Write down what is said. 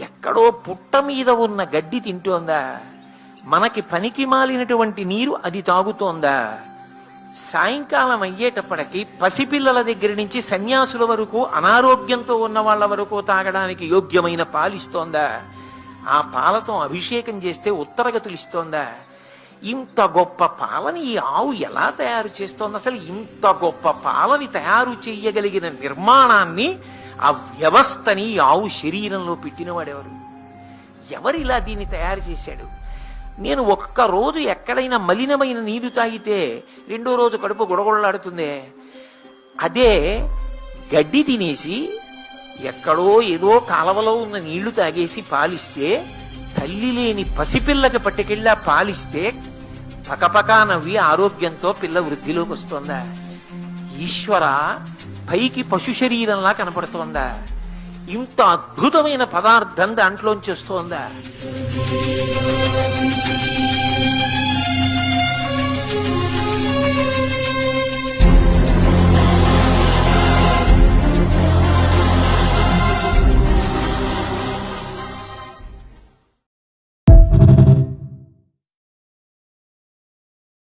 ఎక్కడో పుట్ట మీద ఉన్న గడ్డి తింటోందా? మనకి పనికి మాలినటువంటి నీరు అది తాగుతోందా? సాయంకాలం అయ్యేటప్పటికి పసిపిల్లల దగ్గర నుంచి సన్యాసుల వరకు, అనారోగ్యంతో ఉన్న వాళ్ళ వరకు తాగడానికి యోగ్యమైన పాలిస్తోందా? ఆ పాలతో అభిషేకం చేస్తే ఉత్తరగతులు ఇస్తోందా? ఇంత గొప్ప పాలని ఈ ఆవు ఎలా తయారు చేస్తోంది? అసలు ఇంత గొప్ప పాలని తయారు చేయగలిగిన నిర్మాణాన్ని, ఆ వ్యవస్థని ఈ ఆవు శరీరంలో పెట్టినవాడెవరు? ఎవరిలా దీన్ని తయారు చేశాడు? నేను ఒక్కరోజు ఎక్కడైనా మలినమైన నీరు తాగితే రెండో రోజు కడుపు గుడగొడలాడుతుందే, అదే గడ్డి తినేసి ఎక్కడో ఏదో కాలవలో ఉన్న నీళ్లు తాగేసి పాలిస్తే, తల్లి లేని పసిపిల్లకి పట్టుకెళ్ళి పాలిస్తే పకపకా నవ్వి ఆరోగ్యంతో పిల్ల వృద్ధిలోకి వస్తోందా? ఈశ్వర, పైకి పశు శరీరంలా కనపడుతోందా? ఇంత అద్భుతమైన పదార్థం దాంట్లోంచి వస్తోందా?